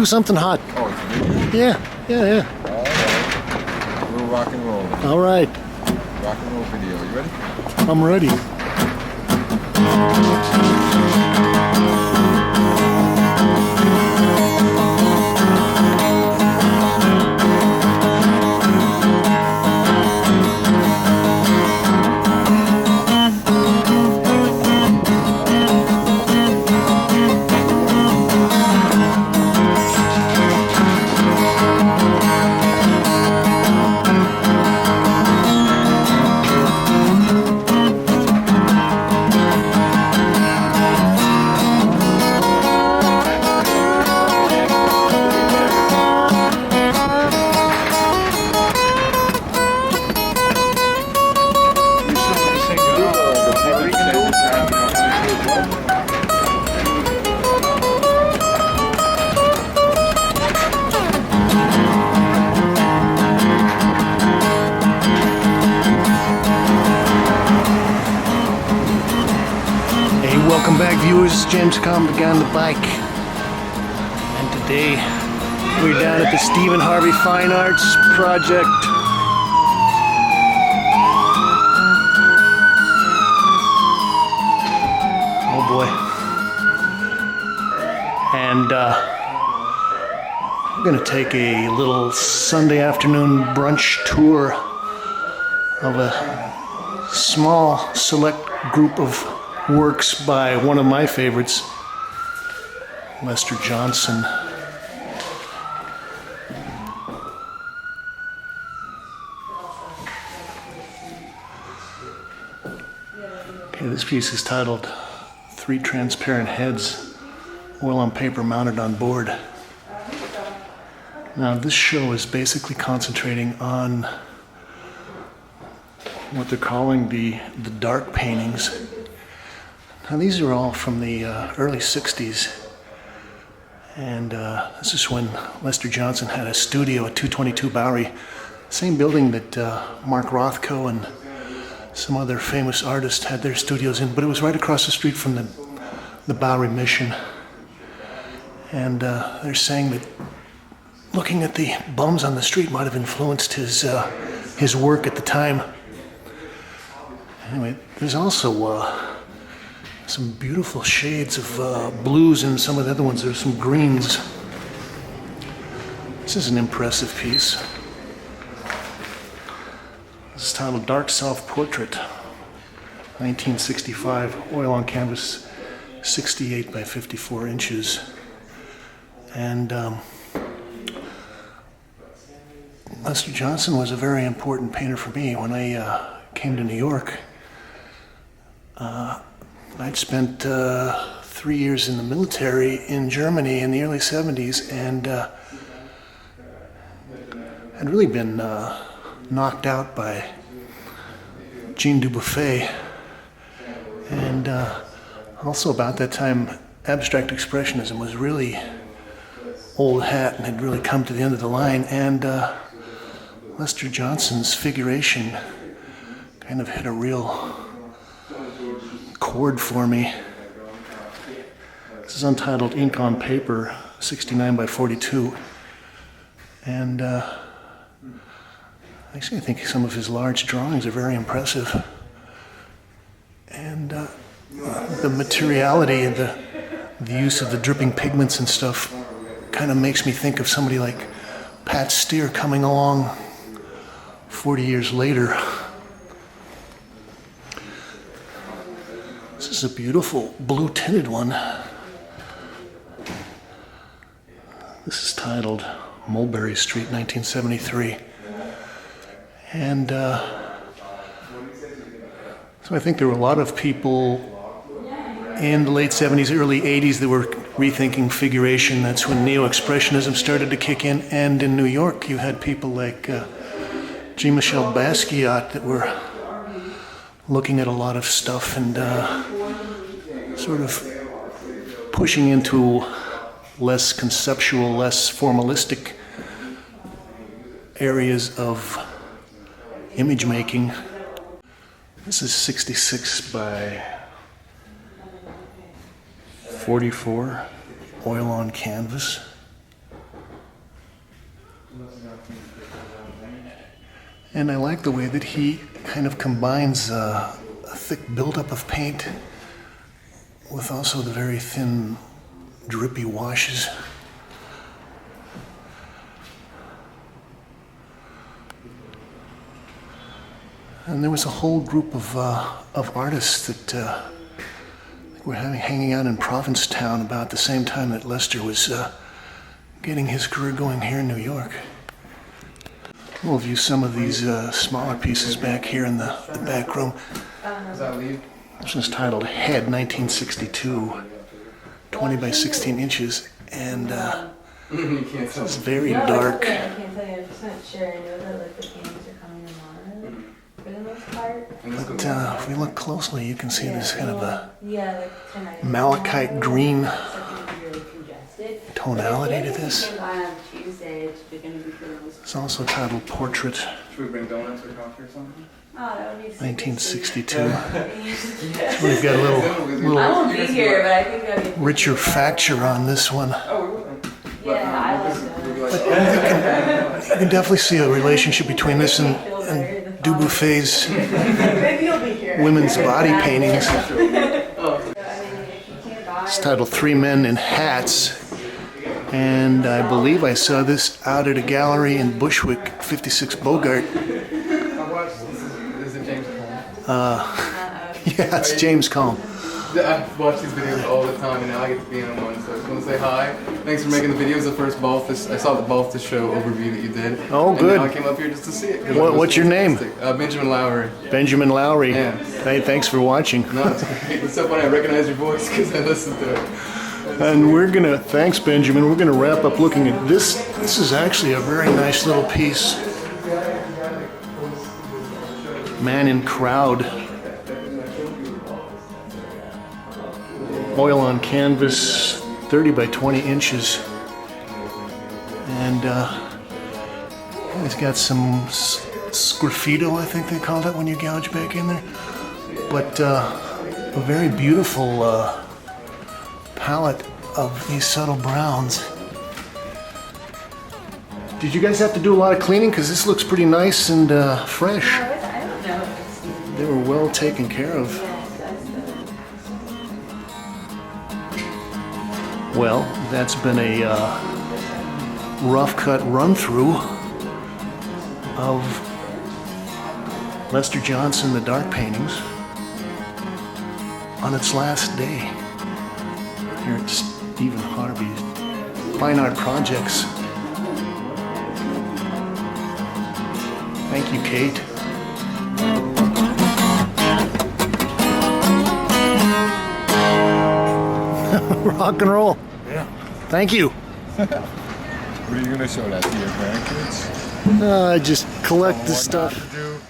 do something hot. Oh, it's a video? Yeah. All right. We'll rock and roll. All right. Rock and roll video. You ready? I'm ready. Welcome back, viewers. James Kalm, the guy on the bike. And today we're down at the Stephen Harvey Fine Arts Project. Oh boy. And we're going to take a little Sunday afternoon brunch tour of a small select group of works by one of my favorites, Lester Johnson. Okay, this piece is titled Three Transparent Heads, Oil on Paper Mounted on Board. Now, this show is basically concentrating on what they're calling the dark paintings. Now, these are all from the early 60s, and this is when Lester Johnson had a studio at 222 Bowery, same building that Mark Rothko and some other famous artists had their studios in, but it was right across the street from the Bowery Mission. And they're saying that looking at the bums on the street might have influenced his work at the time. Anyway, there's also some beautiful shades of blues in some of the other ones. There's some greens. This is an impressive piece. This is titled Dark Self-Portrait, 1965, oil on canvas, 68 by 54 inches. And Lester Johnson was a very important painter for me. When I came to New York, I'd spent 3 years in the military in Germany in the early 70s, and had really been knocked out by Jean Dubuffet. And also about that time, Abstract Expressionism was really old hat and had really come to the end of the line, and Lester Johnson's figuration kind of hit a real chord for me. This is untitled Ink on Paper, 69 by 42. And actually, I think some of his large drawings are very impressive. And the materiality and the use of the dripping pigments and stuff kind of makes me think of somebody like Pat Steer coming along 40 years later. This is a beautiful blue-tinted one. This is titled Mulberry Street, 1973. And so I think there were a lot of people in the late 70s, early 80s that were rethinking figuration. That's when Neo-Expressionism started to kick in. And in New York, you had people like Jean-Michel Basquiat that were looking at a lot of stuff and sort of pushing into less conceptual, less formalistic areas of image making. This is 66 by 44, oil on canvas. And I like the way that he kind of combines a thick buildup of paint with also the very thin, drippy washes. And there was a whole group of artists that were hanging out in Provincetown about the same time that Lester was getting his career going here in New York. We'll view some of these smaller pieces back here in the back room. This one's titled Head, 1962, 20 by 16 inches, and it's very dark. I can't tell you, I'm just not sure. I know that like the paintings are coming tomorrow for the most part. But if we look closely, you can see there's kind of a tonight. malachite green Really congested. tonality to this. On Tuesday, it's going to be for the most It's also titled Portrait, Should we bring donuts or coffee or something? Oh, that would be 1962. Yeah. We've got a I little won't be here, but I think that'd be richer facture on this one. Oh, we will. Yeah, I like that. You can definitely see a relationship between this and Dubuffa's Maybe you'll be here. women's body paintings. I mean, if you can't buy It's titled Three Men in Hats, and I believe I saw this out at a gallery in Bushwick, 56 Bogart. I watched, this is James Kalm. Yeah, it's James Kalm. I watch these videos all the time, and now I get to be in one, so I just want to say hi. Thanks for making the videos. The first Balthus, I saw the Balthus show overview that you did. Oh, and good. now I came up here just to see it. 'Cause it was What's your name? fantastic. Benjamin Lowry. Benjamin Lowry. Yeah. Hey, thanks for watching. No, it's great. It's so funny. I recognize your voice because I listened to it. And we're gonna, thanks Benjamin, we're gonna wrap up looking at this. This is actually a very nice little piece. Man in Crowd. Oil on canvas, 30 by 20 inches. And it's got some sgraffito, I think they call it when you gouge back in there. But a very beautiful palette of these subtle browns. Did you guys have to do a lot of cleaning? Because this looks pretty nice and fresh. I don't know if it's They were well taken care of. Well, that's been a rough cut run through of Lester Johnson, the Dark Paintings, on its last day here at Stephen Harvey's Fine Art Projects. Thank you, Kate. Rock and roll. Yeah. Thank you. What are you going to show that to your grandkids? I just collect the What stuff. not to do?